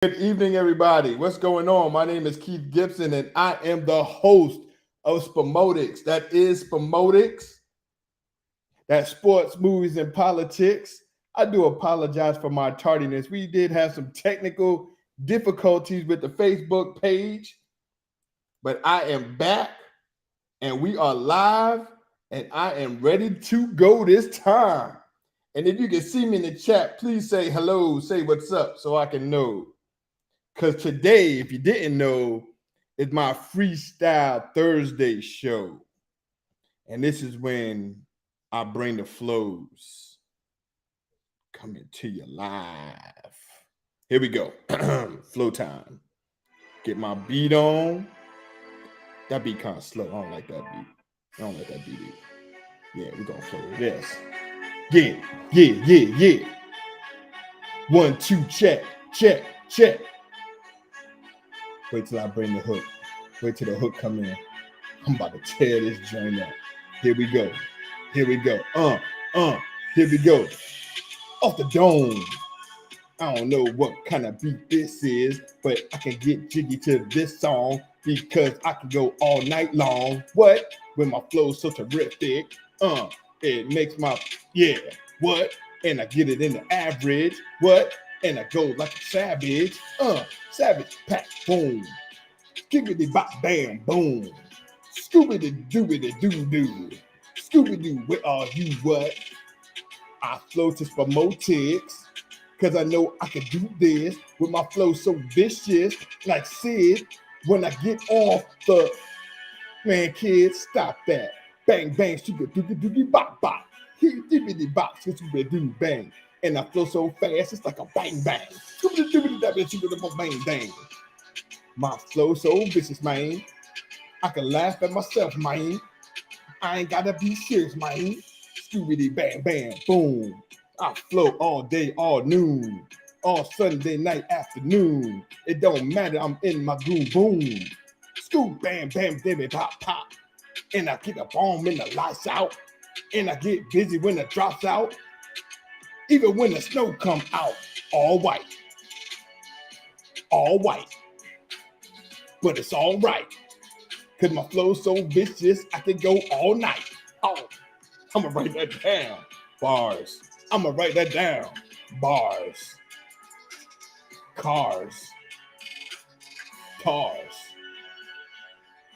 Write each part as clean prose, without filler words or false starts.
Good evening, everybody. What's going on? My name is Keith Gibson, and I am the host of Spomotics. That is Spomotics. That's sports, movies, and politics. I do apologize for my tardiness. We did have some technical difficulties with the Facebook page, but I am back, and we are live, and I am ready to go this time. And if you can see me in the chat, please say hello, say what's up, so I can know. Because today, if you didn't know, is my Freestyle Thursday show. And this is when I bring the flows coming to you live. Here we go. Flow time. Get my beat on. That beat kind of slow. I don't like that beat. I don't like that beat either. Yeah, we're going to flow with this. Yeah. 1, 2, check. Wait till I bring the hook. Wait till the hook come in. I'm about to tear this joint up. Here we go. Here we go. Off the dome. I don't know what kind of beat this is, but I can get jiggy to this song because I can go all night long. What? When my flow's so terrific. It makes my, what? And I get it in the average. What? And I go like a savage. Savage, pack, boom. Skibbity bop, bam, boom. Scooby Dooby Doo. Scooby Doo, where are you? What? I flow to Spomotics because I know I can do this with my flow so vicious, like Sid. When I get off the man, kids, stop that. Bang, bang, dooby bop bop. Dibbity bop, scooby doo bang. And I flow so fast, it's like a bang bang. Scooby dooby bang bang. My flow so vicious, man. I can laugh at myself, man. I ain't gotta be serious, man. Scooby bam bam boom. I flow all day, all noon, all Sunday night afternoon. It don't matter, I'm in my groove, boom. Scoop bam bam baby pop pop. And I get a bomb when the lights out. And I get busy when it drops out. Even when the snow come out, all white. But it's all right. Cause my flow's so vicious, I can go all night. Oh, I'ma write that down. Bars. I'ma write that down. Bars. Cars.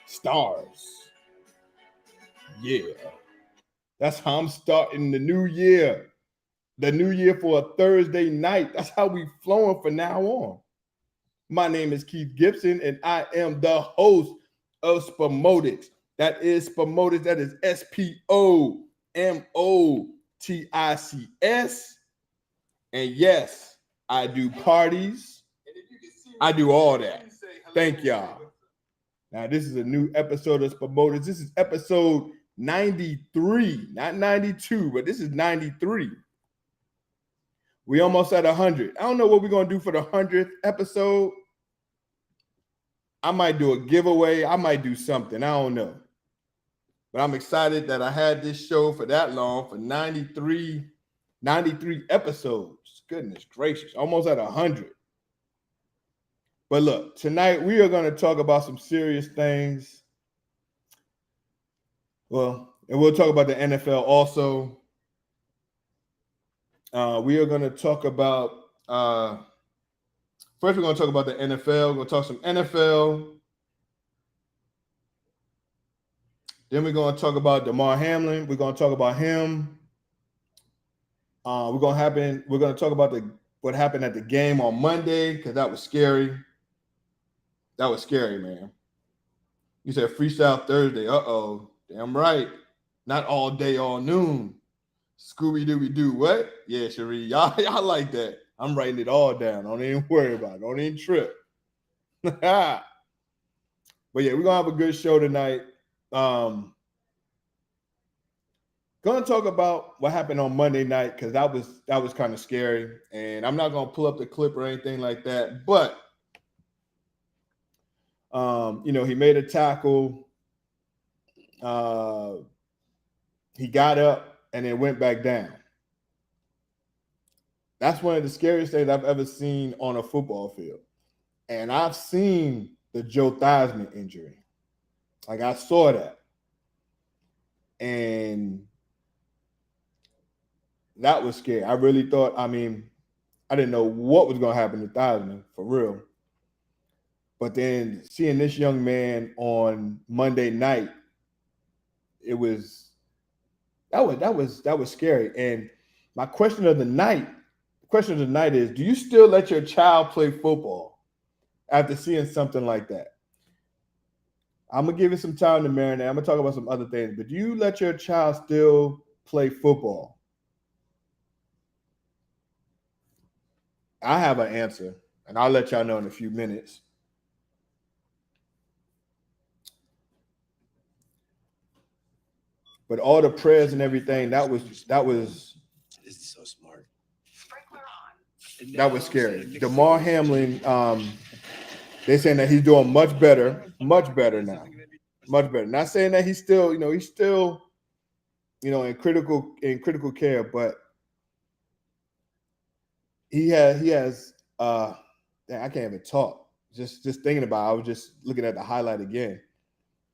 Stars. Yeah. That's how I'm starting the new year. The new year for a Thursday night. That's how we flowing from now on. My name is Keith Gibson, and I am the host of Spomotics. That is Spomotics. That is Spomotics. And yes, I do parties. I do all that. Thank y'all. Now, this is a new episode of Spomotics. This is episode 93, not 92, but this is 93. We almost at 100. I don't know what we're going to do for the 100th episode. I might do a giveaway. I might do something. I don't know. But I'm excited that I had this show for that long, for 93 episodes. Goodness gracious, almost at 100. But look, tonight we are going to talk about some serious things. Well, and we'll talk about the NFL also. We are going to talk about, first we're going to talk about the NFL. We're going to talk some NFL. Then we're going to talk about Damar Hamlin. We're going to talk about him. We're going to talk about what happened at the game on Monday, because that was scary. That was scary, man. You said Freestyle Thursday. Uh-oh. Damn right. Not all day, all noon. Scooby Doo. What? Yeah, Cherie. Y'all like that. I'm writing it all down. Don't even worry about it. Don't even trip. But yeah, we're going to have a good show tonight. Going to talk about what happened on Monday night, because that was kind of scary. And I'm not going to pull up the clip or anything like that. But, he made a tackle. He got up and then went back down. That's one of the scariest things I've ever seen on a football field. And I've seen the Joe Theismann injury. Like I saw that. And that was scary. I really thought, I mean, I didn't know what was going to happen to Theismann for real. But then seeing this young man on Monday night, it was that was scary. And my question of the night is, do you still let your child play football after seeing something like that? I'm gonna give it some time to marinate. I'm gonna talk about some other things, but do you let your child still play football? I have an answer, and I'll let y'all know in a few minutes. But all the prayers and everything, that was This is so smart. that was scary. Damar Hamlin, they're saying that he's doing much better now. Much better. Not saying that he's still, in critical care, but he has I can't even talk. Just thinking about it, I was just looking at the highlight again.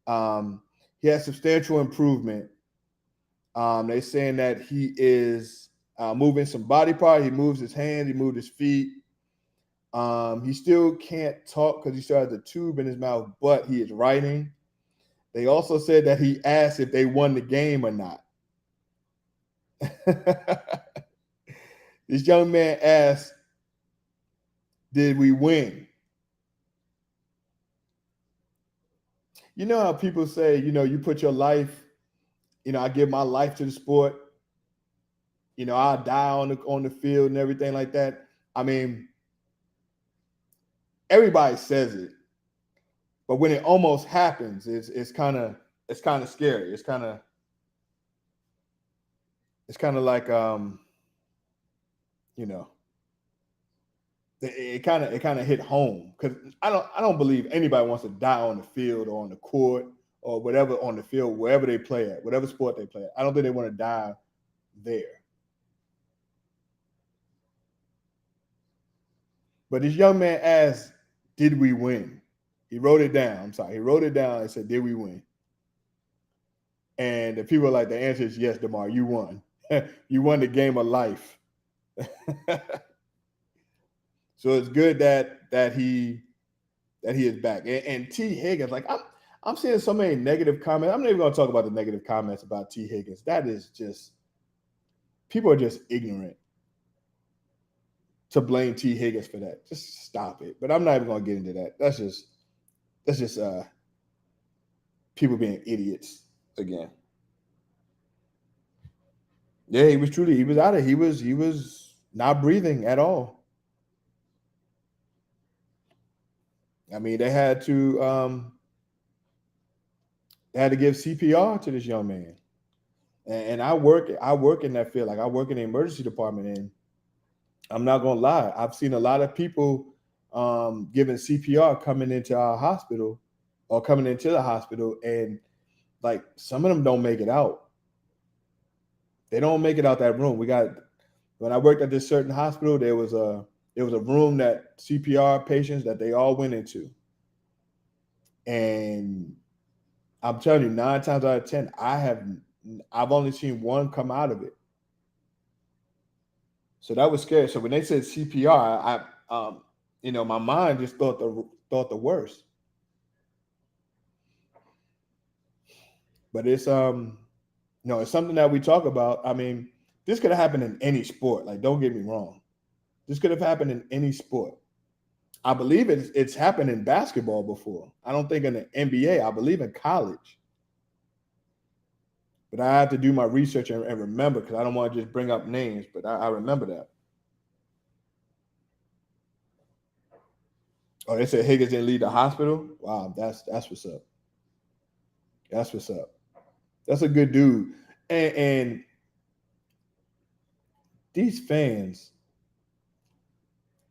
He has substantial improvement. They're saying that he is moving some body part. He moves his hands, he moved his feet. He still can't talk because he still has a tube in his mouth, but he is writing. They also said that he asked if they won the game or not. This young man asked, did we win? You know how people say, you put your life, I give my life to the sport. I'll die on the field and everything like that. I mean, everybody says it, but when it almost happens, it's kind of scary. It's kind of like it kind of hit home, because I don't believe anybody wants to die on the field or on the court or whatever, on the field, wherever they play at, whatever sport they play at. I don't think they want to die there. But this young man asked, did we win? He wrote it down. I'm sorry. He wrote it down and said, did we win? And the people are like, the answer is yes, Damar, you won. You won the game of life. So it's good that he is back. And T. Higgins, like I'm seeing so many negative comments. I'm not even going to talk about the negative comments about T. Higgins. That is just, people are just ignorant to blame T. Higgins for that. Just stop it. But I'm not even going to get into that. That's just people being idiots again. Yeah, he was out of, he was not breathing at all. I mean, they had to give CPR to this young man. And I work in that field. Like I work in the emergency department, and I'm not gonna lie, I've seen a lot of people giving CPR coming into our hospital or coming into the hospital, and like some of them don't make it out. They don't make it out that room. When I worked at this certain hospital, there was a room that CPR patients that they all went into. And I'm telling you, 9 times out of 10, I've only seen one come out of it. So that was scary. So when they said CPR, my mind just thought the worst. But it's it's something that we talk about. I mean, this could have happened in any sport. Like, don't get me wrong. This could have happened in any sport. I believe it's happened in basketball before. I don't think in the NBA. I believe in college. But I have to do my research and remember, because I don't want to just bring up names, but I remember that. Oh, they said Higgins didn't leave the hospital? Wow, that's what's up. That's what's up. That's a good dude. And these fans,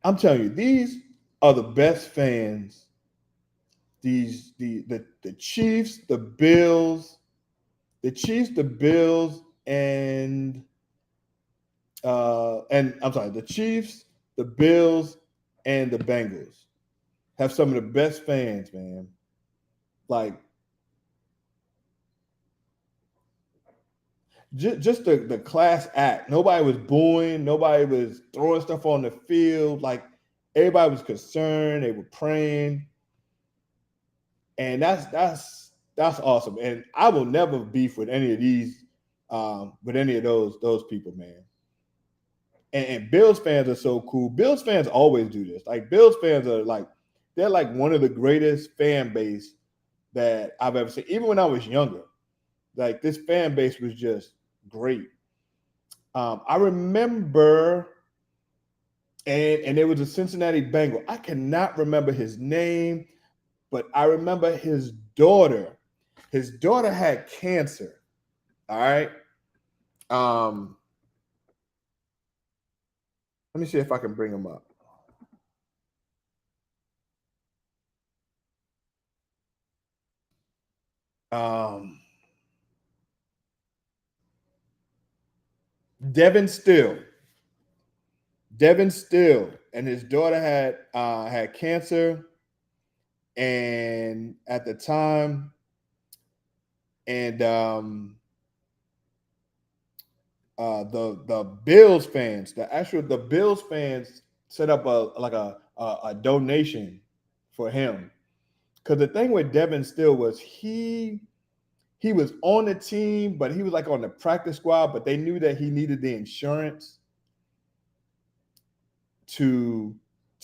I'm telling you, these are the best fans. The Chiefs, the Bills, and I'm sorry, the Chiefs, the Bills, and the Bengals have some of the best fans, man. Like just the class act. Nobody was booing. Nobody was throwing stuff on the field. Like everybody was concerned. They were praying, and that's awesome. And I will never beef with any of these, with any of those people, man. And Bills fans are so cool. Bills fans always do this. Like Bills fans are like they're like one of the greatest fan base that I've ever seen. Even when I was younger, like this fan base was just great. I remember, and there was a Cincinnati Bengal. I cannot remember his name, but I remember his daughter. His daughter had cancer. All right. Let me see if I can bring him up. Devin Still. Devin Still and his daughter had cancer, and at the time, and the Bills fans, the Bills fans set up a donation for him. Because the thing with Devin Still was he was on the team, but he was like on the practice squad, but they knew that he needed the insurance to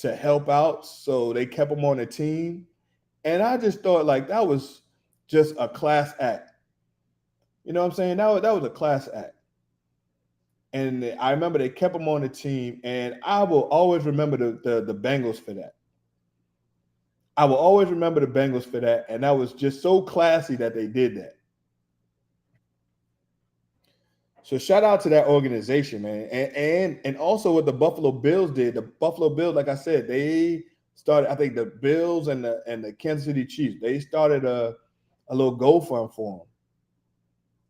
help out, so they kept him on the team. And I just thought like that was just a class act. You know what I'm saying? That was a class act. And I remember they kept him on the team, and I will always remember the Bengals for that. I will always remember the Bengals for that, and that was just so classy that they did that. So shout out to that organization, man, and also what the Buffalo Bills did. The Buffalo Bills, like I said, they started. I think the Bills and the Kansas City Chiefs, they started a little GoFund for him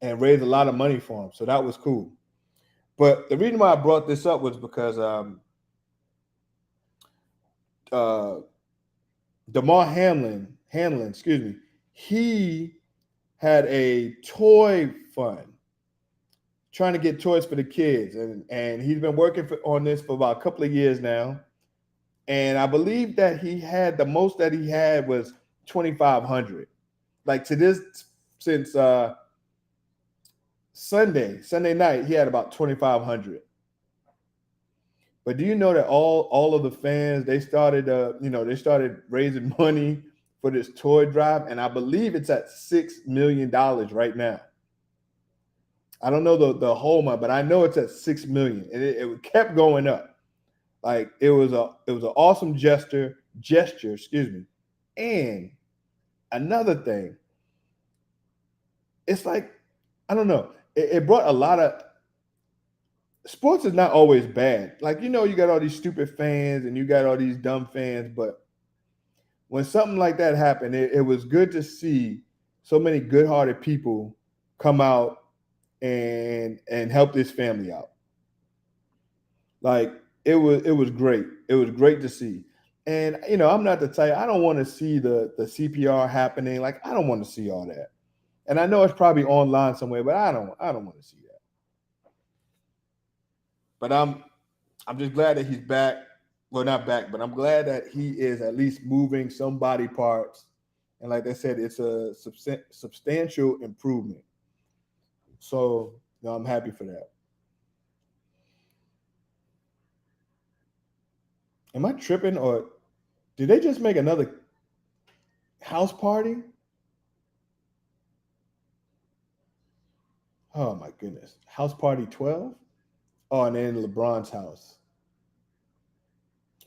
and raised a lot of money for him. So that was cool. But the reason why I brought this up was because Damar Hamlin, excuse me, he had a toy fund, trying to get toys for the kids, and he's been working on this for about a couple of years now. And I believe that he had the most that he had was 2,500. Like to this, since Sunday night, he had about 2,500. But do you know that all of the fans, they started they started raising money for this toy drive, and I believe it's at $6 million right now. I don't know the whole amount, but I know it's at 6 million, and it kept going up. Like it was an awesome gesture, excuse me. And another thing, it's like, I don't know, it brought a lot of sports is not always bad. Like, you got all these stupid fans and you got all these dumb fans, but when something like that happened, it was good to see so many good-hearted people come out and help this family out. Like it was great. It was great to see. And I'm not the type, I don't want to see the CPR happening. Like I don't want to see all that. And I know it's probably online somewhere, but I don't want to see that. But I'm just glad that he's back. Well, not back, but I'm glad that he is at least moving some body parts. And like I said, it's a substantial improvement. So I'm happy for that. Am I tripping, or did they just make another house party? Oh my goodness. House party 12? Oh, and then LeBron's house.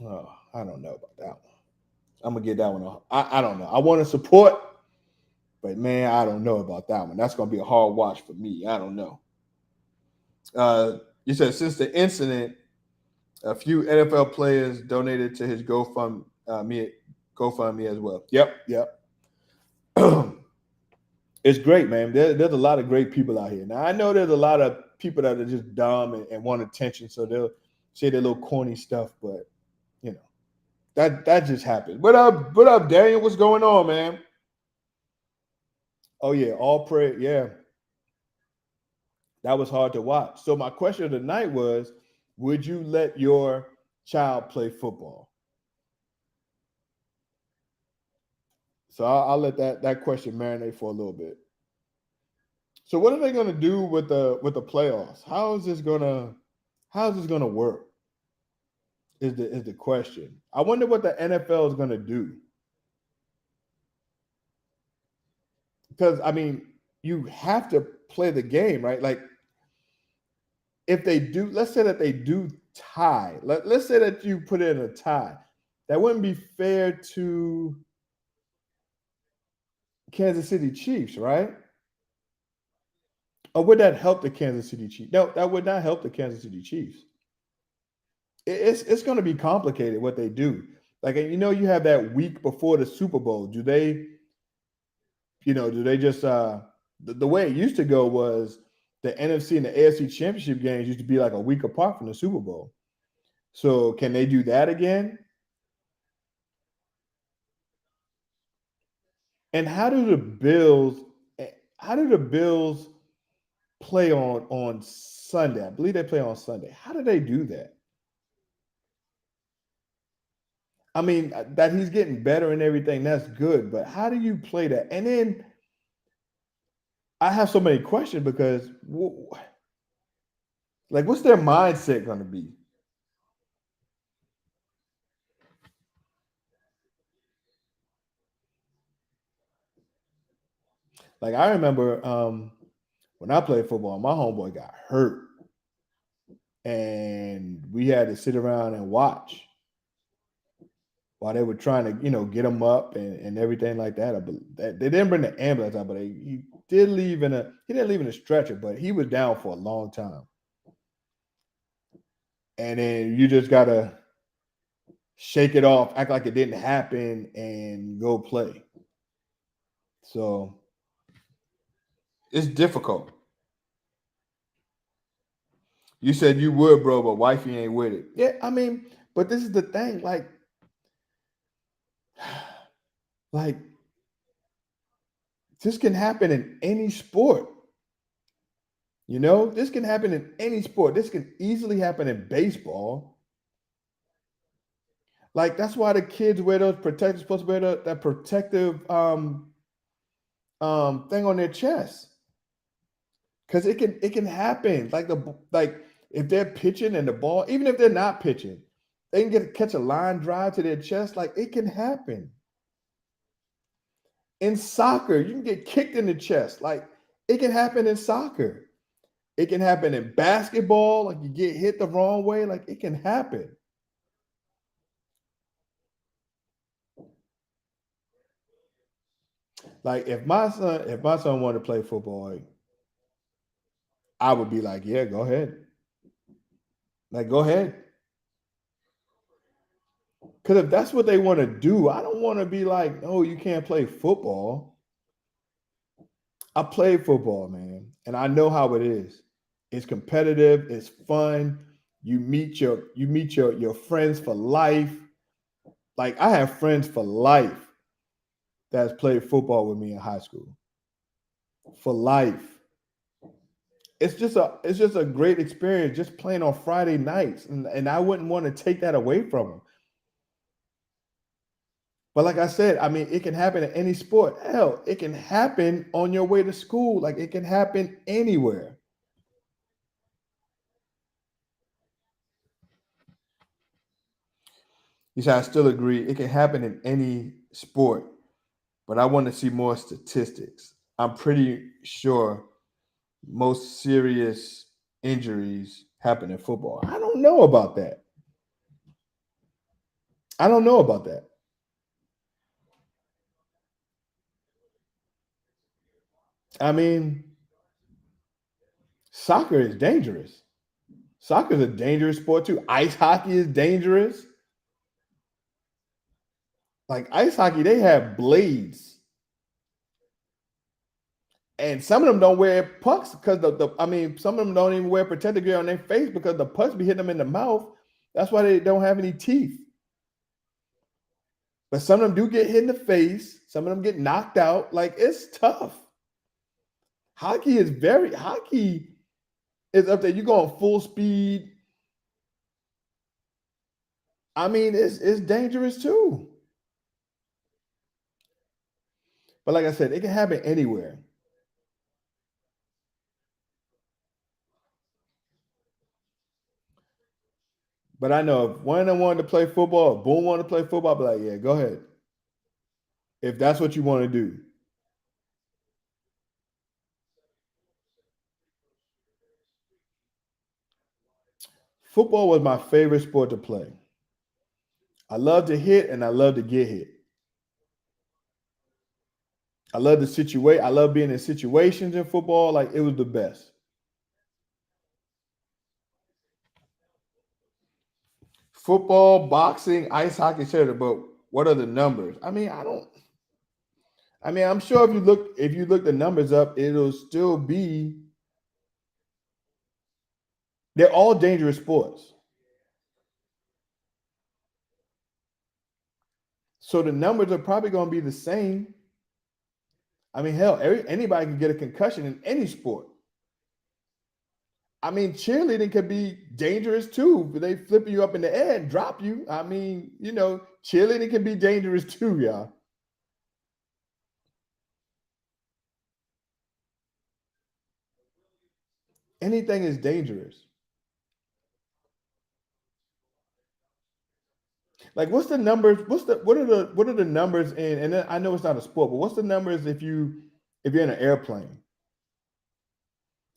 Oh, I don't know about that one. I'm gonna get that one off. I don't know. I want to support, but man, I don't know about that one. That's gonna be a hard watch for me. I don't know. You said since the incident, a few NFL players donated to his GoFundMe as well. Yep. It's great, man. There's a lot of great people out here. Now, I know there's a lot of people that are just dumb and want attention, so they'll say their little corny stuff, but That just happened. What up, Daniel? What's going on, man? Oh yeah, all prayer. Yeah, that was hard to watch. So my question of the night was, would you let your child play football? So I'll let that question marinate for a little bit. So what are they going to do with the playoffs? How is this gonna work? Is the question. I wonder what the NFL is going to do, because I mean you have to play the game, right? Like if they do, let's say that they do tie. Let's say that you put in a tie. That wouldn't be fair to Kansas City Chiefs, right? Or would that help the Kansas City Chiefs? No, that would not help the Kansas City Chiefs. It's going to be complicated what they do. Like you have that week before the Super Bowl. Do they just the way it used to go was the NFC and the AFC championship games used to be like a week apart from the Super Bowl. So can they do that again? And how do the Bills play on Sunday? I believe they play on Sunday. How do they do that? I mean, that he's getting better and everything, that's good, but how do you play that? And then I have so many questions because like what's their mindset going to be? Like I remember when I played football, my homeboy got hurt and we had to sit around and watch while they were trying to, get him up and everything like that. They didn't bring the ambulance out, but he didn't leave in a stretcher, but he was down for a long time. And then you just gotta shake it off, act like it didn't happen, and go play. So it's difficult. You said you would, bro, but wifey ain't with it. Yeah, I mean, but this is the thing, like this can happen in any sport. This can happen in any sport. This can easily happen in baseball. Like that's why the kids wear those protective supposed to wear that protective thing on their chest. Because it can happen. Like if they're pitching and the ball, even if they're not pitching, they can catch a line drive to their chest. Like it can happen. In soccer, you can get kicked in the chest. Like it can happen in soccer. It can happen in basketball. Like you get hit the wrong way. Like it can happen. Like if my son wanted to play football, I would be like, yeah, go ahead. Like go ahead. Because if that's what they want to do, I don't want to be like, no, you can't play football. I played football, man, and I know how it is. It's competitive, it's fun. You meet your friends for life. Like I have friends for life that's played football with me in high school. For life. It's just a great experience just playing on Friday nights. And I wouldn't want to take that away from them. But like I said, I mean, it can happen in any sport. Hell, it can happen on your way to school. Like it can happen anywhere. He said, I still agree. It can happen in any sport, but I want to see more statistics. I'm pretty sure most serious injuries happen in football. I don't know about that. I don't know about that. I mean, soccer is dangerous. Soccer is a dangerous sport too. Ice hockey is dangerous. Like ice hockey, they have blades, and some of them don't wear pucks because I mean, some of them don't even wear protective gear on their face because the pucks be hitting them in the mouth. That's why they don't have any teeth. But some of them do get hit in the face. Some of them get knocked out. Like, it's tough. Hockey is up there. You go on full speed. I mean, it's dangerous too. But like I said, it can happen anywhere. But I know if one of them wanted to play football, or Boom wanted to play football, I'd be like, yeah, go ahead. If that's what you want to do. Football was my favorite sport to play. I love to hit and I love to get hit. I love the situation. I love being in situations in football. Like, it was the best. Football, boxing, ice hockey, etc. But what are the numbers? I mean, I don't. I mean, I'm sure if you look the numbers up, it'll still be. They're all dangerous sports. So the numbers are probably going to be the same. I mean, hell, anybody can get a concussion in any sport. I mean, cheerleading can be dangerous too. They flip you up in the air and drop you. I mean, cheerleading can be dangerous too, y'all. Anything is dangerous. Like, what's the numbers? What are the numbers in? And I know it's not a sport, but what's the numbers if you're in an airplane?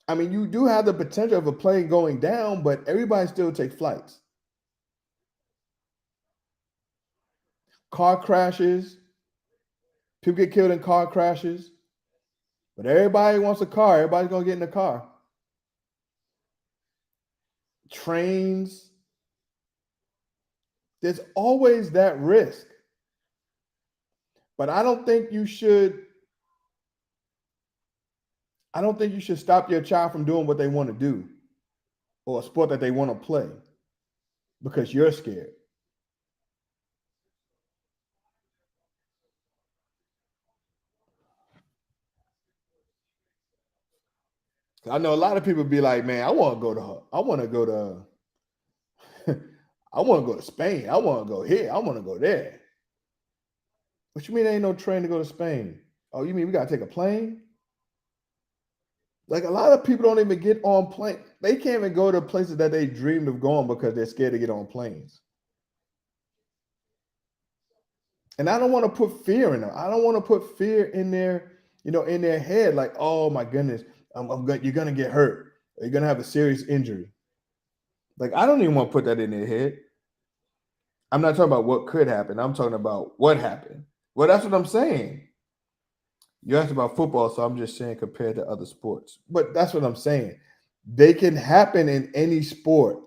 I mean, you do have the potential of a plane going down, but everybody still takes flights. Car crashes, people get killed in car crashes, but everybody wants a car. Everybody's gonna get in the car. Trains, there's always that risk. But I don't think you should stop your child from doing what they want to do or a sport that they want to play because you're scared. I know a lot of people be like, man, I want to go to I want to go to Spain. I want to go here. I want to go there. What you mean there ain't no train to go to Spain? Oh, you mean we gotta take a plane? Like, a lot of people don't even get on plane. They can't even go to places that they dreamed of going because they're scared to get on planes. And I don't want to put fear in them. I don't want to put fear in in their head. Like, oh my goodness, you're gonna get hurt. Or you're gonna have a serious injury. Like, I don't even want to put that in their head. I'm not talking about what could happen. I'm talking about what happened. Well, that's what I'm saying. You asked about football, so I'm just saying compared to other sports. But that's what I'm saying. They can happen in any sport.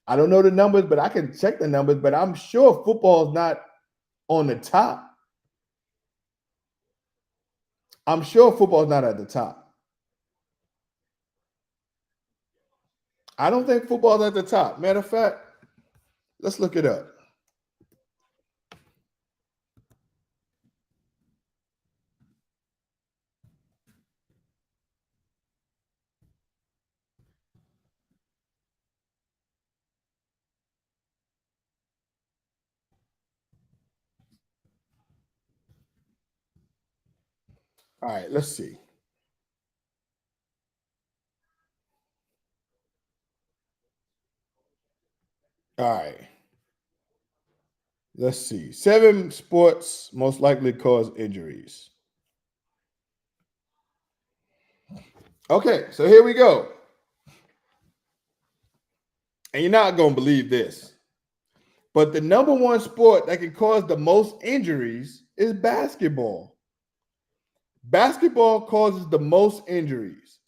I don't know the numbers, but I can check the numbers. But I'm sure football is not on the top. I'm sure football is not at the top. I don't think football is at the top. Matter of fact, let's look it up. All right, let's see. All right. Let's see. 7 sports most likely cause injuries. Okay, so here we go. And you're not going to believe this. But the number one sport that can cause the most injuries is basketball. Basketball causes the most injuries.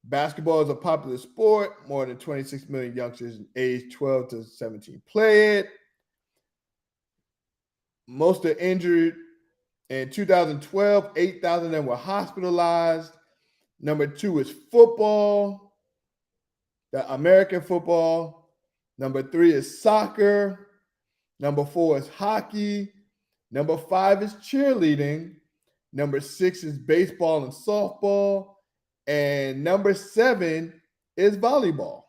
Basketball is a popular sport. More than 26 million youngsters aged 12 to 17 play it. Most are injured in 2012. 8,000 of them were hospitalized. Number 2 is football, the American football. Number 3 is soccer. Number 4 is hockey. Number 5 is cheerleading. Number 6 is baseball and softball. And number 7 is volleyball.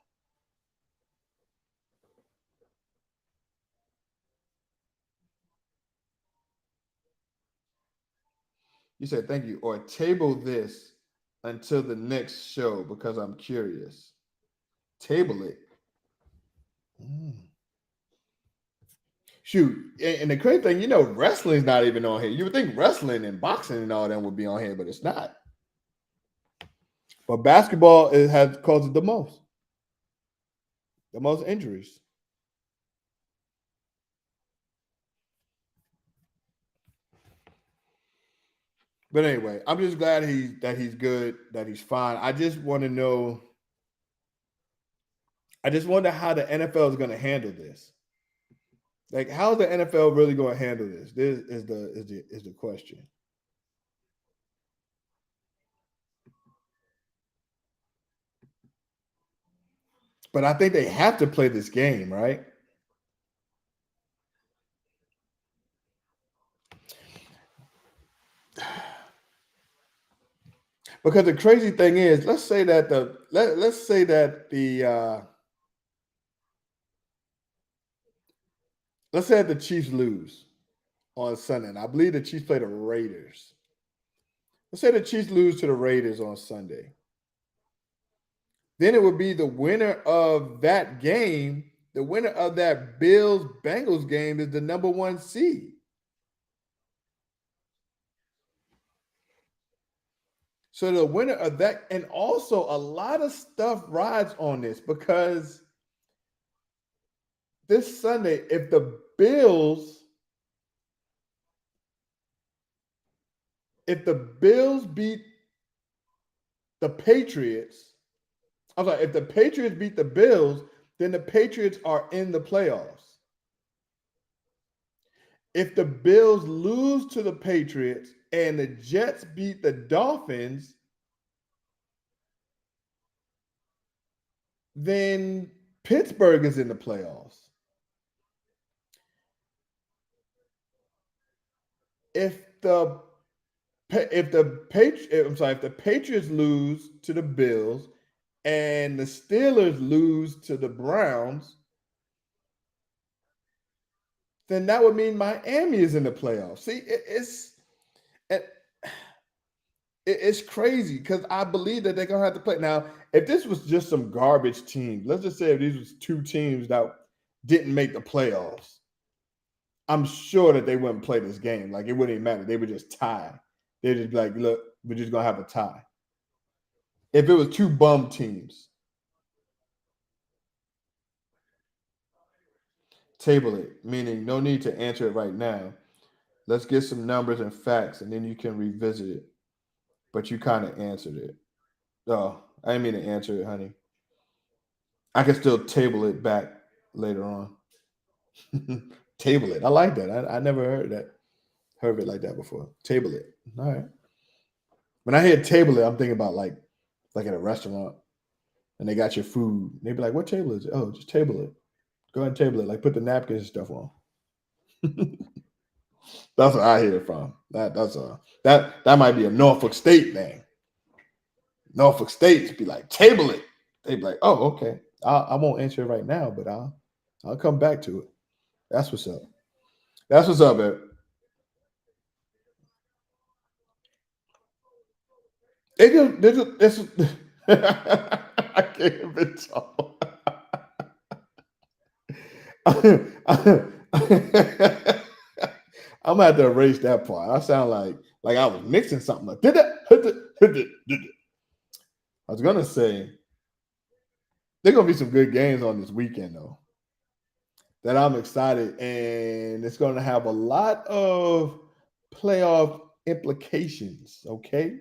You said thank you, or table this until the next show because I'm curious. Table it. Mm. Shoot, and the crazy thing, wrestling's not even on here. You would think wrestling and boxing and all that would be on here, but it's not. But basketball has caused the most injuries. But anyway, I'm just glad he's good, that he's fine. I just want to know. I just wonder how the NFL is going to handle this. Like, how's the NFL really going to handle this? This is the question. But I think they have to play this game, right? Because the crazy thing is, let's say that the Chiefs lose on Sunday. And I believe the Chiefs play the Raiders. Let's say the Chiefs lose to the Raiders on Sunday. Then it would be the winner of that game. The winner of that Bills-Bengals game is the number 1 seed. So the winner of that, and also a lot of stuff rides on this because this Sunday, if the Bills beat the Patriots, I'm sorry, if the Patriots beat the Bills, then the Patriots are in the playoffs. If the Bills lose to the Patriots and the Jets beat the Dolphins, then Pittsburgh is in the playoffs. If the Patriots lose to the Bills and the Steelers lose to the Browns, then that would mean Miami is in the playoffs. See, it's crazy because I believe that they're gonna have to play. Now, if this was just some garbage team, let's just say if these was 2 teams that didn't make the playoffs, I'm sure that they wouldn't play this game. Like, it wouldn't even matter. They would just tie. They'd just be like, look, we're just gonna have a tie. If it was 2 bum teams, table it, meaning no need to answer it right now. Let's get some numbers and facts, and then you can revisit it. But you kind of answered it. Oh, I didn't mean to answer it, honey. I can still table it back later on. Table it. I like that. I never heard it like that before. Table it. All right. When I hear table it, I'm thinking about like at a restaurant and they got your food. They be like, what table is it? Oh, just table it. Go ahead and table it. Like, put the napkins and stuff on. That's what I hear it from. That might be a Norfolk State thing. Norfolk States be like, table it. They be like, oh, okay. I won't answer it right now, but I'll come back to it. That's what's up. That's what's up, Ed. It's I can't even talk. I'm gonna have to erase that part. I sound like I was mixing something. Like, I was gonna say there's gonna be some good games on this weekend though. That I'm excited, and it's gonna have a lot of playoff implications. Okay,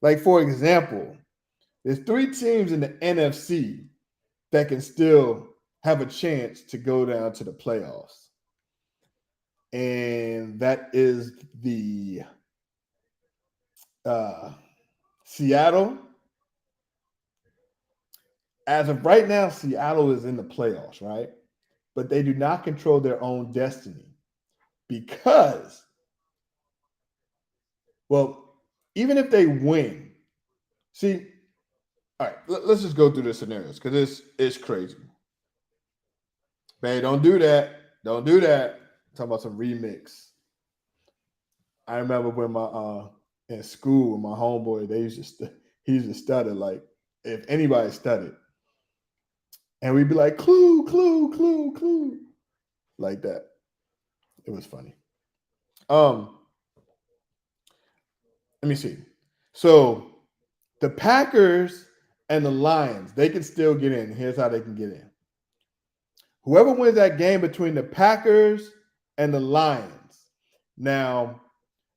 like for example, there's 3 teams in the NFC that can still have a chance to go down to the playoffs. And that is the Seattle. As of right now, Seattle is in the playoffs, right? But they do not control their own destiny because, well, even if they win, see, all right, let's just go through the scenarios because it's crazy. Man, don't do that. Don't do that. Talking about some remix. I remember when my in school, my homeboy, he used to stutter like if anybody stuttered, and we'd be like clue, clue, clue, clue, like that. It was funny. Um, let me see. So the Packers and the Lions, they can still get in. Here's how they can get in. Whoever wins that game between the Packers and the Lions. Now,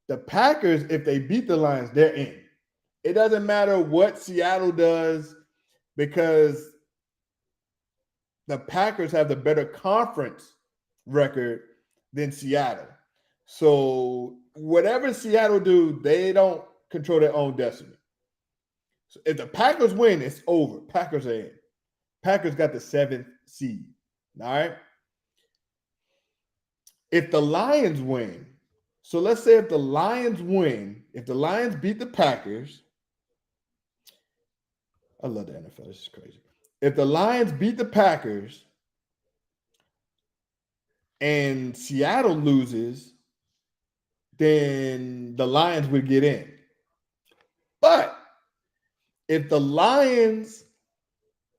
the Packers, if they beat the Lions, they're in. It doesn't matter what Seattle does because the Packers have the better conference record than Seattle. So whatever Seattle do, they don't control their own destiny. So if the Packers win, it's over. Packers are in. Packers got the 7th seed. All right. If the Lions win, so let's say if the Lions win, if the Lions beat the Packers, I love the NFL. This is crazy. If the Lions beat the Packers and Seattle loses, then the Lions would get in. But if the Lions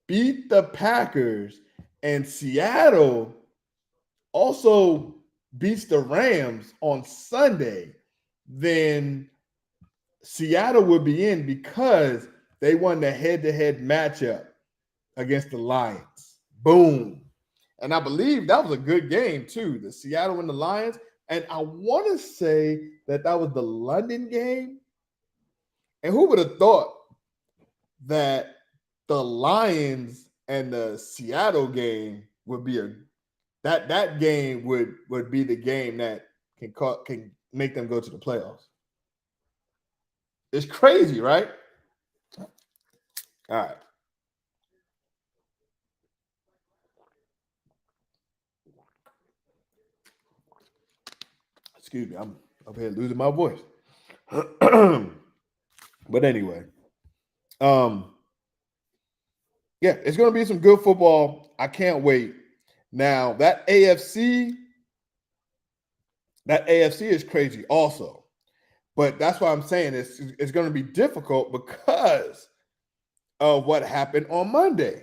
beat the Packers and Seattle also beats the Rams on Sunday, then Seattle would be in because they won the head-to-head matchup against the Lions. Boom. And I believe that was a good game too, the Seattle and the Lions. And I want to say that was the London game. And who would have thought that the Lions and the Seattle game would be that game would be the game that can make them go to the playoffs. It's crazy, right? All right. Excuse me, I'm up here losing my voice. But anyway, yeah, it's going to be some good football. I can't wait. Now that AFC is crazy also. But that's why I'm saying it's going to be difficult because of what happened on Monday.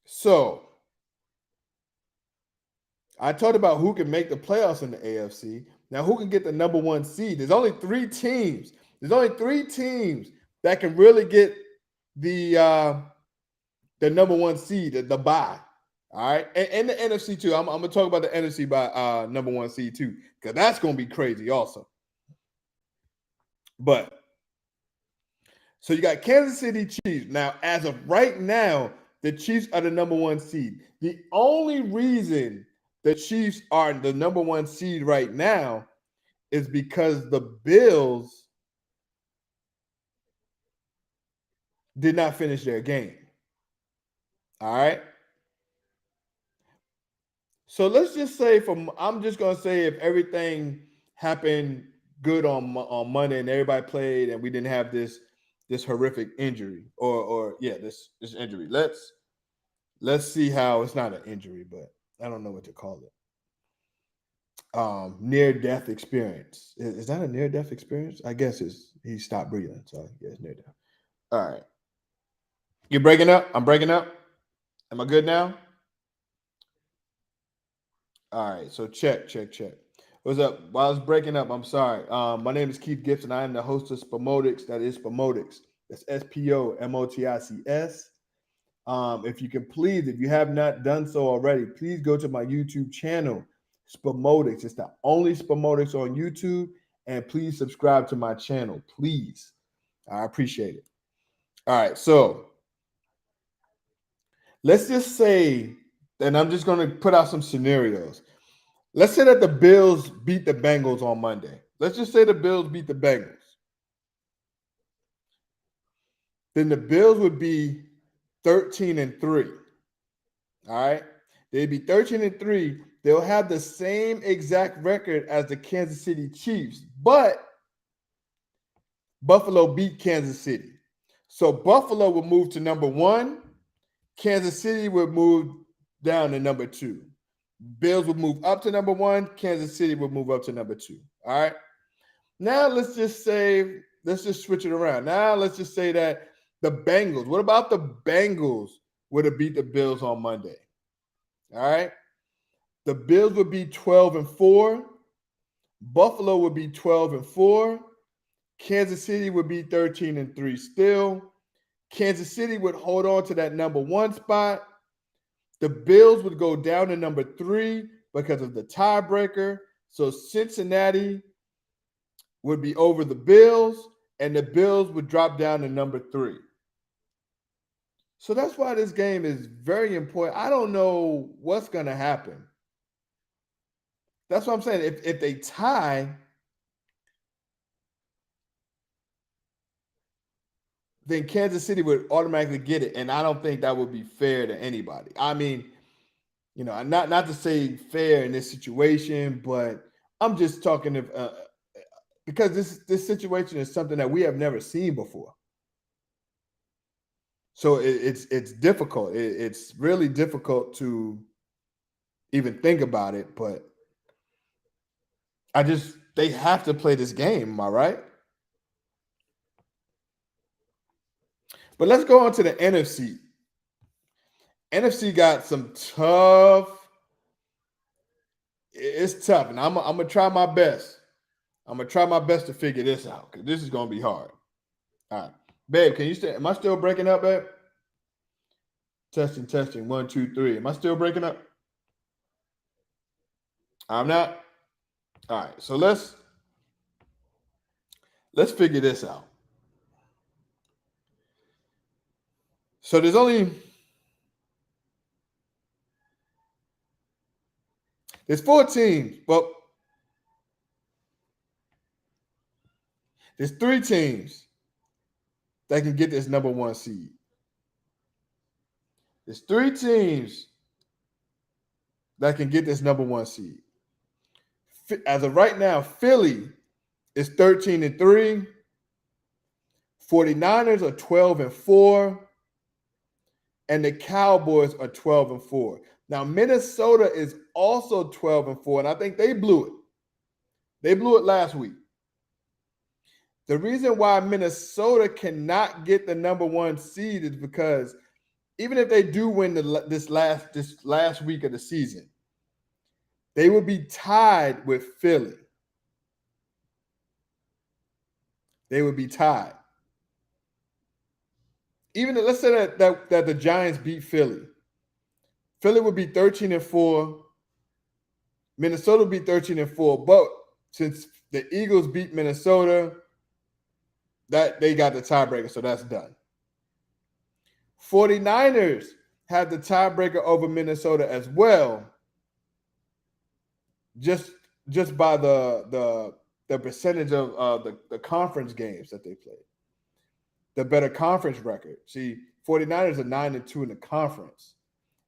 So I talked about who can make the playoffs in the AFC. Now, who can get the number 1 seed? There's only 3 teams. There's only 3 teams that can really get the number 1 seed, the bye. All right, and the NFC too. I'm gonna talk about the NFC by number 1 seed too, because that's gonna be crazy also. But so you got Kansas City Chiefs. Now, as of right now, the Chiefs are the number 1 seed. The only reason the Chiefs are the number 1 seed right now is because the Bills did not finish their game. All right. So let's just say I'm just gonna say if everything happened good on Monday and everybody played and we didn't have this horrific injury or this injury. Let's see how it's not an injury, but I don't know what to call it. Near-death experience. Is that a near-death experience? I guess he stopped breathing, so yeah, it's near-death. All right. You're breaking up? I'm breaking up. Am I good now? All right, so check. What's up? While I was breaking up, I'm sorry. My name is Keith Gibson. I am the host of Spomotics. That is Spomotics. That's SPOMOTICS. If you can please, if you have not done so already, please go to my YouTube channel, Spomotics. It's the only Spomotics on YouTube. And please subscribe to my channel, please. I appreciate it. All right, so let's just say, and I'm just going to put out some scenarios. Let's say that the Bills beat the Bengals on Monday. Let's just say the Bills beat the Bengals. Then the Bills would be 13-3. All right. They'd be 13-3. They'll have the same exact record as the Kansas City Chiefs, but Buffalo beat Kansas City. So Buffalo will move to number 1. Kansas City would move down to number 2. Bills would move up to number 1. Kansas City would move up to number 2. All right. Now let's just switch it around. Now let's just say that the Bengals. What about the Bengals would have beat the Bills on Monday? All right. The Bills would be 12-4. Buffalo would be 12-4. Kansas City would be 13-3 still. Kansas City would hold on to that number 1 spot. The Bills would go down to number 3 because of the tiebreaker. So Cincinnati would be over the Bills, and the Bills would drop down to number 3. So that's why this game is very important. I don't know what's going to happen. That's what I'm saying. If they tie, then Kansas City would automatically get it, and I don't think that would be fair to anybody. I mean, not to say fair in this situation, but I'm just talking because this situation is something that we have never seen before. So it's difficult. It's really difficult to even think about it, but they have to play this game, am I right? But let's go on to the NFC. NFC got some tough. It's tough, and I'm gonna try my best. I'm gonna try my best to figure this out because this is gonna be hard. All right, babe, can you stay? Am I still breaking up, babe? Testing. 1, 2, 3. Am I still breaking up? I'm not. All right, so let's figure this out. So there's 4 teams. Well, there's 3 teams that can get this number 1 seed. There's 3 teams that can get this number 1 seed. As of right now, Philly is 13-3. 49ers are 12-4. And the Cowboys are 12-4. Now, Minnesota is also 12-4, and I think they blew it. They blew it last week. The reason why Minnesota cannot get the number 1 seed is because even if they do win this last week of the season, they would be tied with Philly. They would be tied. Even let's say that the Giants beat Philly. Philly would be 13-4. Minnesota would be 13-4. But since the Eagles beat Minnesota, that they got the tiebreaker, so that's done. 49ers have the tiebreaker over Minnesota as well, just by the percentage of the conference games that they played. The better conference record. See, 49ers are 9-2 in the conference.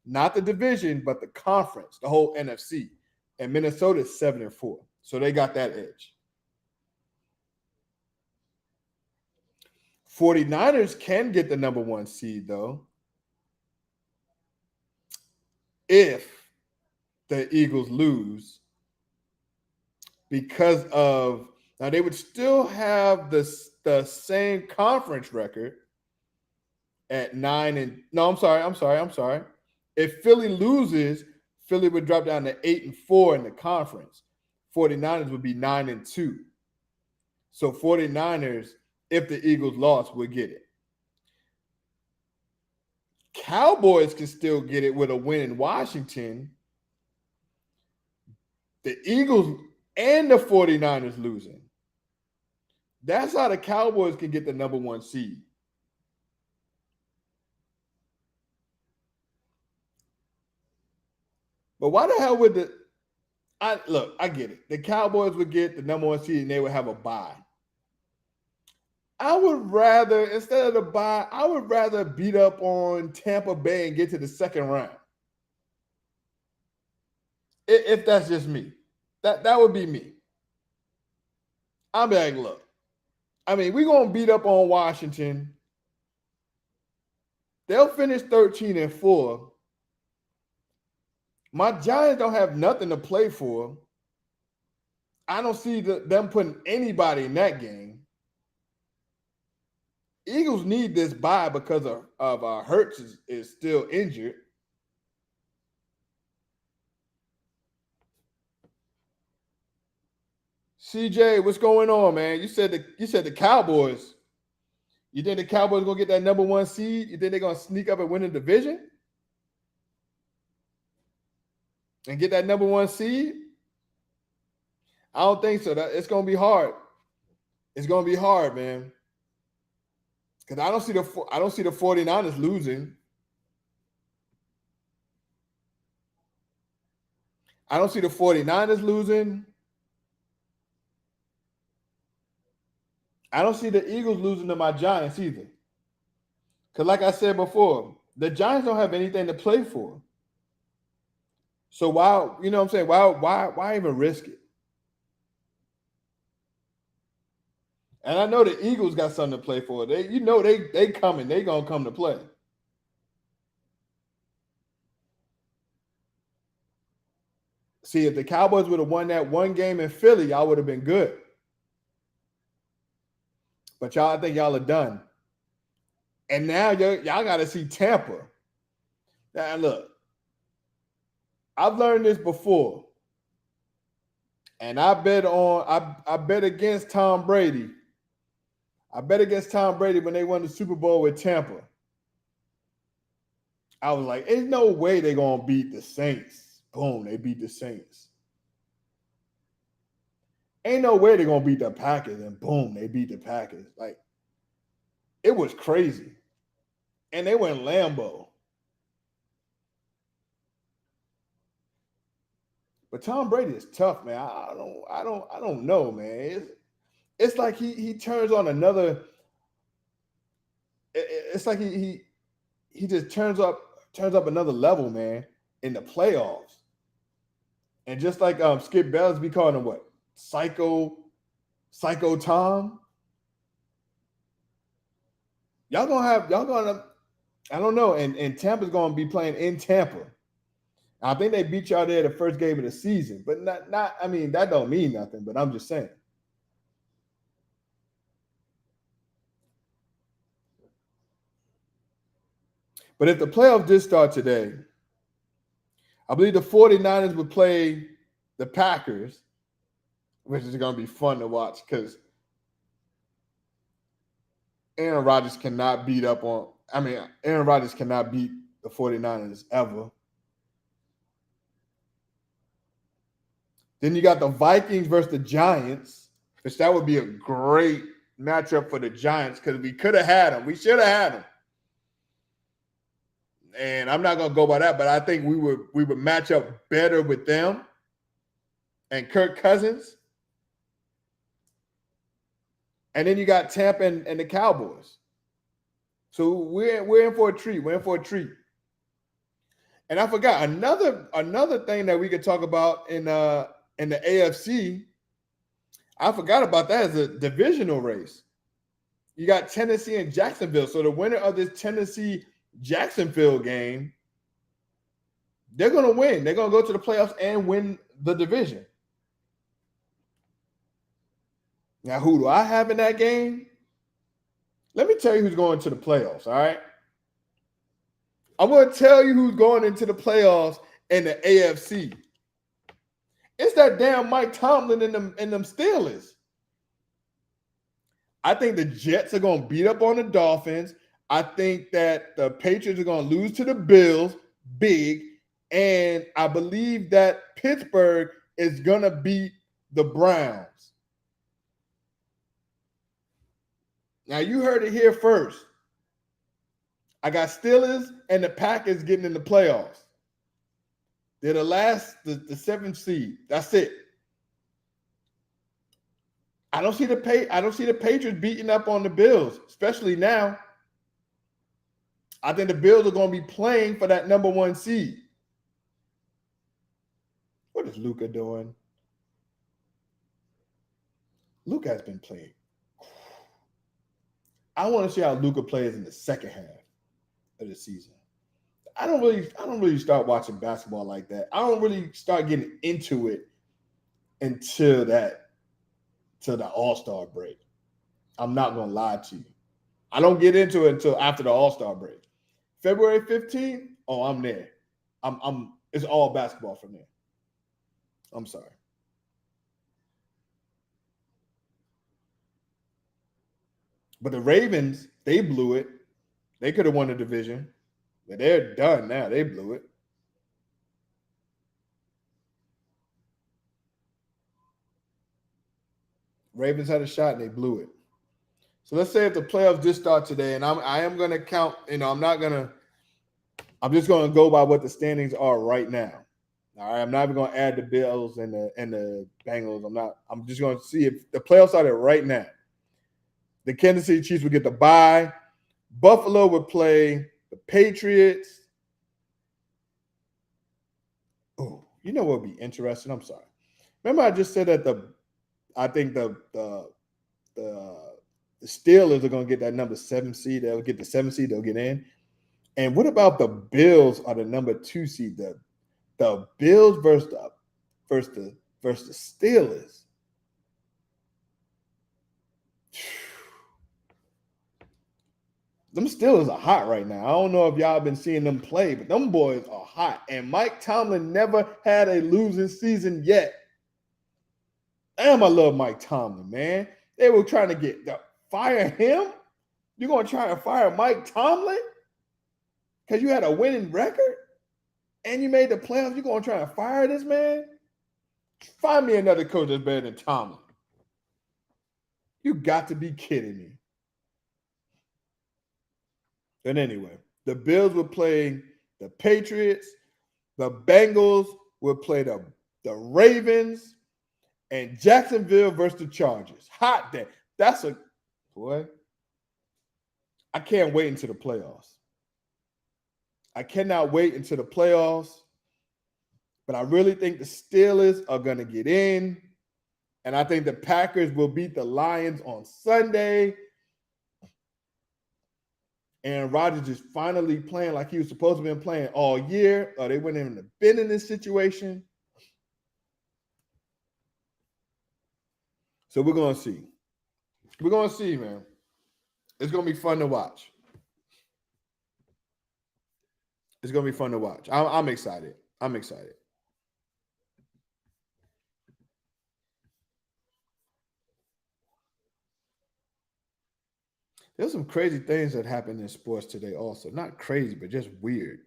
Not the division, but the conference, the whole NFC. And Minnesota is 7-4. So they got that edge. 49ers can get the number 1 seed, though, if the Eagles lose, because of now they would still have the same conference record at 9 no, I'm sorry. If Philly loses, Philly would drop down to 8-4 in the conference. 49ers would be 9-2. So 49ers, if the Eagles lost, would get it. Cowboys can still get it with a win in Washington. The Eagles and the 49ers losing. That's how the Cowboys can get the number 1 seed. But why the hell would I get it. The Cowboys would get the number 1 seed and they would have a bye. I would rather, instead of the bye, I would rather beat up on Tampa Bay and get to the second round. If that's just me, that would be me. I'm like, look, I mean, we're gonna beat up on Washington. They'll finish 13-4. My Giants don't have nothing to play for. I don't see them putting anybody in that game. Eagles need this bye because of Hurts is still injured. CJ, what's going on, man? You said the Cowboys. You think the Cowboys gonna get that number 1 seed? You think they're gonna sneak up and win the division and get that number 1 seed? I don't think so. It's gonna be hard. It's gonna be hard, man. Because I don't see the 49ers losing. I don't see the 49ers losing. I don't see the Eagles losing to my Giants either. Because like I said before, the Giants don't have anything to play for. So why, you know what I'm saying? Why even risk it? And I know the Eagles got something to play for. They coming. They gonna come to play. See, if the Cowboys would have won that one game in Philly, y'all would have been good. But I think y'all are done. And now y'all got to see Tampa. Now look, I've learned this before, and I bet against Tom Brady. I bet against Tom Brady when they won the Super Bowl with Tampa. I was like, there's no way they're going to beat the Saints. Boom, they beat the Saints. Ain't no way they're going to beat the Packers, and boom, they beat the Packers. Like, it was crazy. And they went Lambeau. But Tom Brady is tough, man. I don't know, man. It's like he turns on another. It's like he just turns up another level, man, in the playoffs. And just like Skip Bayless be calling him what? Psycho Tom. Y'all gonna I don't know. And Tampa's gonna be playing in Tampa. I think they beat y'all there the first game of the season, but not. I mean, that don't mean nothing. But I'm just saying. But if the playoffs did start today, I believe the 49ers would play the Packers, which is going to be fun to watch because Aaron Rodgers cannot beat Aaron Rodgers cannot beat the 49ers ever. Then you got the Vikings versus the Giants, which that would be a great matchup for the Giants because we could have had them. We should have had them. And I'm not going to go by that, but I think we would match up better with them and Kirk Cousins. And then you got Tampa and the Cowboys. So we're in for a treat. We're in for a treat. And I forgot another thing that we could talk about in the AFC. I forgot about that as a divisional race. You got Tennessee and Jacksonville. So the winner of this Tennessee-Jacksonville game, they're going to win. They're going to go to the playoffs and win the division. Now, who do I have in that game? Let me tell you who's going to the playoffs, all right? I'm going to tell you who's going into the playoffs in the AFC. It's that damn Mike Tomlin and them Steelers. I think the Jets are going to beat up on the Dolphins. I think that the Patriots are going to lose to the Bills big. And I believe that Pittsburgh is going to beat the Browns. Now, you heard it here first. I got Steelers and the Packers getting in the playoffs. They're the seventh seed. That's it. I don't see the Patriots beating up on the Bills, especially now. I think the Bills are going to be playing for that number 1 seed. What What is Luca doing? Luca has been playing. I want to see how Luca plays in the second half of the season. I don't really start watching basketball like that. I don't really start getting into it until the All-Star break. I'm not gonna lie to you. I don't get into it until after the All-Star break. February 15th, oh, I'm there. I'm it's all basketball from there. I'm sorry. But the Ravens, they blew it. They could have won the division. But they're done now. They blew it. Ravens had a shot and they blew it. So let's say if the playoffs did start today, and I am gonna count, I'm just gonna go by what the standings are right now. All right, I'm not even gonna add the Bills and the Bengals. I'm just gonna see if the playoffs started right now. The Kansas City Chiefs would get the bye. Buffalo would play the Patriots. Oh, you know what would be interesting? I'm sorry. Remember I just said that I think the Steelers are going to get that number 7 seed. They'll get the 7 seed. They'll get in. And what about the Bills are the number 2 seed? The Bills versus the Steelers. Them Steelers are hot right now. I don't know if y'all been seeing them play, but them boys are hot. And Mike Tomlin never had a losing season yet. Damn, I love Mike Tomlin, man. They were trying to fire him. You're going to try to fire Mike Tomlin because you had a winning record and you made the playoffs? You're going to try to fire this man? Find me another coach that's better than Tomlin. You got to be kidding me. But anyway, the Bills would play the Patriots. The Bengals would play the Ravens. And Jacksonville versus the Chargers. Hot day. That's a boy. I can't wait until the playoffs. I cannot wait until the playoffs. But I really think the Steelers are going to get in. And I think the Packers will beat the Lions on Sunday. And Rodgers is finally playing like he was supposed to have been playing all year. Or they wouldn't even have been in this situation. So we're going to see. We're going to see, man. It's going to be fun to watch. It's going to be fun to watch. I'm excited. I'm excited. There's some crazy things that happen in sports today also. Not crazy, but just weird.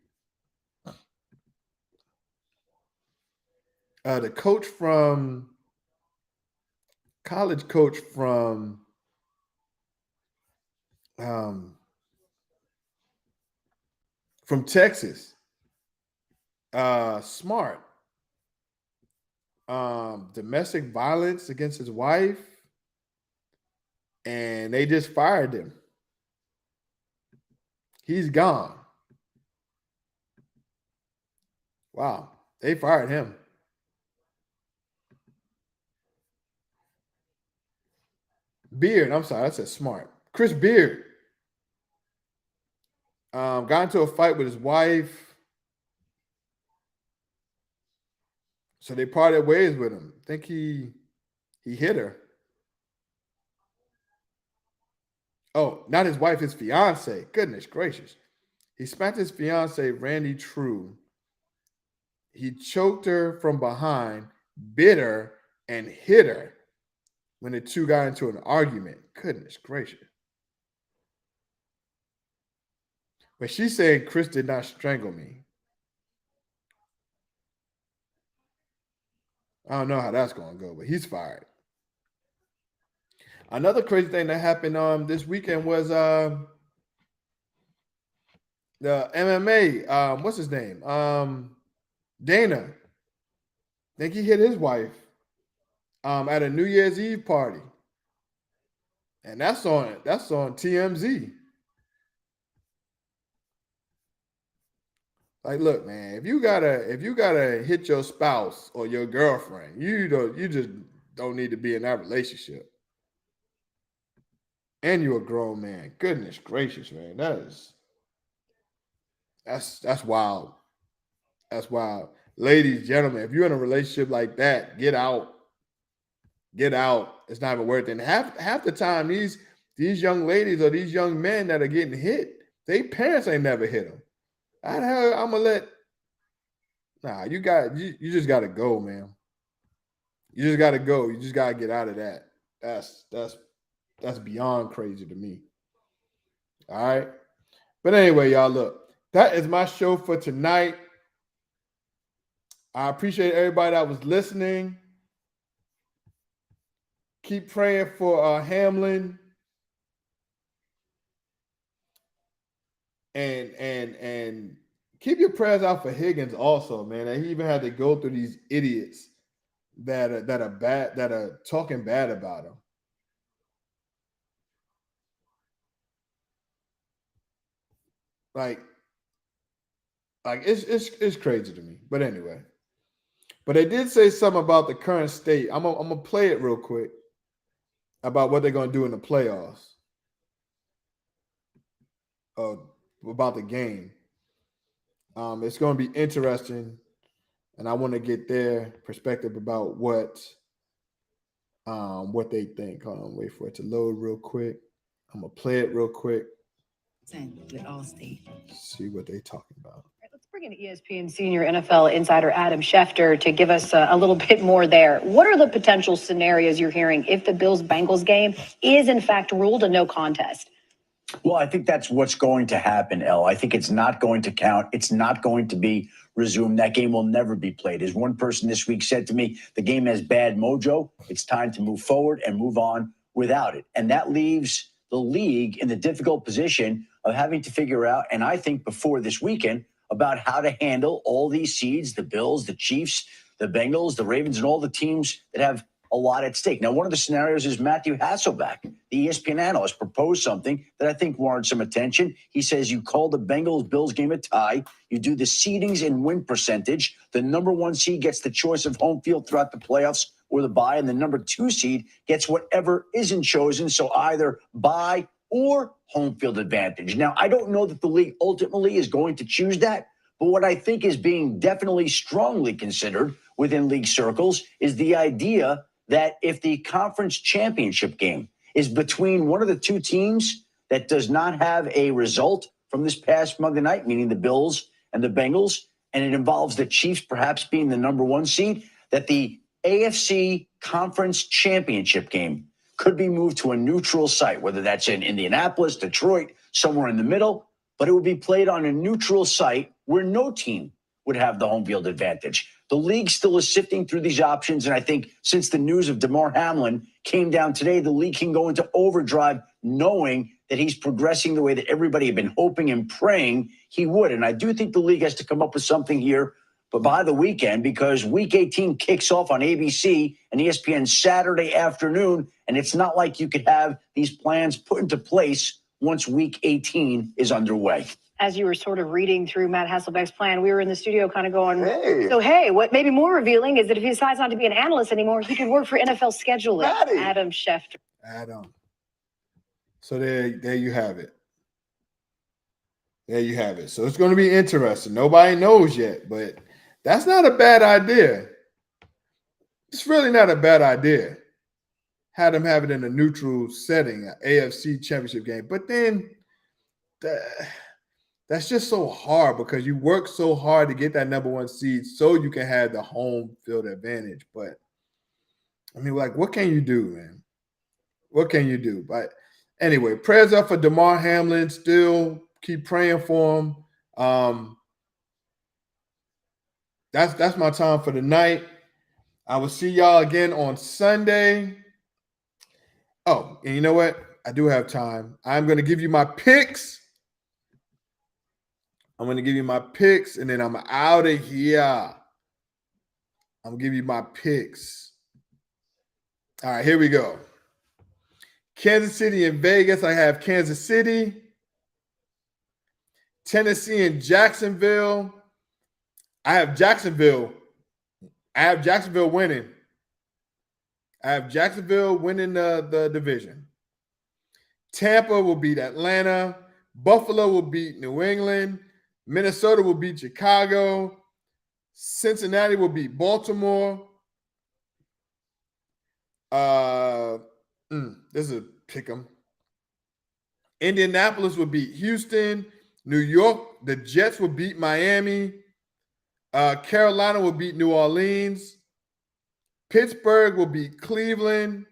The college coach from Texas, Smart, domestic violence against his wife, and they just fired him. He's gone. Wow, they fired him. Beard, I'm sorry, I said Smart. Chris Beard got into a fight with his wife. So they parted ways with him. I think he hit her. Oh, not his wife, his fiance. Goodness gracious. He smacked his fiance, Randy True. He choked her from behind, bit her, and hit her when the two got into an argument. Goodness gracious. But she's saying Chris did not strangle me. I don't know how that's going to go, but he's fired. Another crazy thing that happened this weekend was the MMA. What's his name? Dana. I think he hit his wife at a New Year's Eve party. And that's on TMZ. Like, look, man, if you gotta hit your spouse or your girlfriend, you just don't need to be in that relationship. And you're a grown man. Goodness gracious, man. That's wild. That's wild. Ladies, gentlemen, if you're in a relationship like that, get out. Get out. It's not even worth it. And half the time, these young ladies or these young men that are getting hit, their parents ain't never hit them. How the hell I'm gonna let? Nah, you just gotta go, man. You just gotta go. You just gotta get out of that. That's beyond crazy to me. All right. But anyway, y'all, look, that is my show for tonight. I appreciate everybody that was listening. Keep praying for Hamlin and keep your prayers out for Higgins also, man. And he even had to go through these idiots that are bad, that are talking bad about him. Like it's crazy to me. But anyway. But they did say something about the current state. I'm gonna play it real quick about what they're gonna do in the playoffs. About the game. It's gonna be interesting, and I want to get their perspective about what they think. Hold on, wait for it to load real quick. I'm gonna play it real quick. With Allstate. See what they're talking about. Let's bring in ESPN senior NFL insider Adam Schefter to give us a little bit more there. What are the potential scenarios you're hearing if the Bills-Bengals game is in fact ruled a no contest? Well, I think that's what's going to happen, Elle. I think it's not going to count. It's not going to be resumed. That game will never be played. As one person this week said to me, the game has bad mojo. It's time to move forward and move on without it. And that leaves the league in the difficult position of having to figure out, and I think before this weekend, about how to handle all these seeds, the Bills, the Chiefs, the Bengals, the Ravens, and all the teams that have a lot at stake. Now, one of the scenarios is Matthew Hasselbeck, the ESPN analyst, proposed something that I think warrants some attention. He says you call the Bengals-Bills game a tie. You do the seedings and win percentage. The number one seed gets the choice of home field throughout the playoffs or the bye, and the number two seed gets whatever isn't chosen, so either bye or home field advantage. Now, I don't know that the league ultimately is going to choose that, but what I think is being definitely strongly considered within league circles is the idea that if the conference championship game is between one of the two teams that does not have a result from this past Monday night, meaning the Bills and the Bengals, and it involves the Chiefs perhaps being the number one seed, that the AFC conference championship game could be moved to a neutral site, whether that's in Indianapolis, Detroit, somewhere in the middle, but it would be played on a neutral site where no team would have the home field advantage. The league still is sifting through these options, and I think since the news of Damar Hamlin came down today, the league can go into overdrive knowing that he's progressing the way that everybody had been hoping and praying he would. And I do think the league has to come up with something here but by the weekend, because Week 18 kicks off on ABC and ESPN Saturday afternoon, and it's not like you could have these plans put into place once Week 18 is underway. As you were sort of reading through Matt Hasselbeck's plan, we were in the studio kind of going, Hey. What may be more revealing is that if he decides not to be an analyst anymore, he can work for NFL scheduling. Maddie. Adam Schefter. Adam. So there you have it. There you have it. So it's going to be interesting. Nobody knows yet, but that's not a bad idea. It's really not a bad idea. Had them have it in a neutral setting, an AFC championship game. But then that's just so hard because you work so hard to get that number one seed so you can have the home field advantage. But, I mean, like, what can you do, man? What can you do? But anyway, prayers up for Damar Hamlin. Still keep praying for him. That's my time for tonight. I will see y'all again on Sunday. Oh, and you know what? I do have time. I'm going to give you my picks. I'm going to give you my picks, and then I'm out of here. I'm going to give you my picks. All right, here we go. Kansas City and Vegas. I have Kansas City. Tennessee and Jacksonville. I have Jacksonville. I have Jacksonville winning. I have Jacksonville winning the division. Tampa will beat Atlanta. Buffalo will beat New England. Minnesota will beat Chicago. Cincinnati will beat Baltimore. This is a pick 'em. Indianapolis will beat Houston. New York, the Jets will beat Miami. Carolina will beat New Orleans. Pittsburgh will beat Cleveland.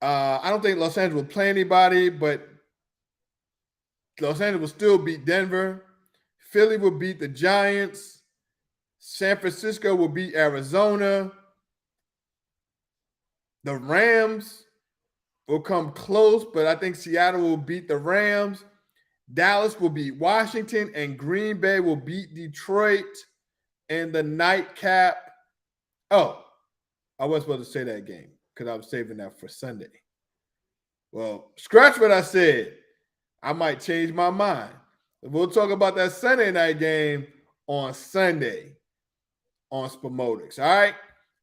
I don't think Los Angeles will play anybody, but Los Angeles will still beat Denver. Philly will beat the Giants. San Francisco will beat Arizona. The Rams will come close, but I think Seattle will beat the Rams. Dallas will beat Washington, and Green Bay will beat Detroit in the nightcap. Oh, I wasn't supposed to say that game because I was saving that for Sunday. Well, scratch what I said. I might change my mind. We'll talk about that Sunday night game on Sunday on Spomotics. All right?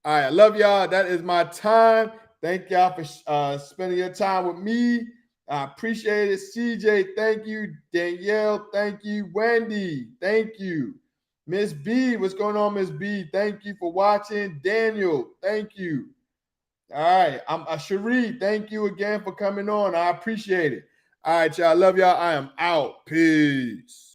All right. I love y'all. That is my time. Thank y'all for spending your time with me. I appreciate it. CJ, thank you. Danielle, thank you. Wendy, thank you. Miss B, what's going on, Miss B? Thank you for watching. Daniel, thank you. All right. Cherie, thank you again for coming on. I appreciate it. All right, y'all. Love y'all. I am out. Peace.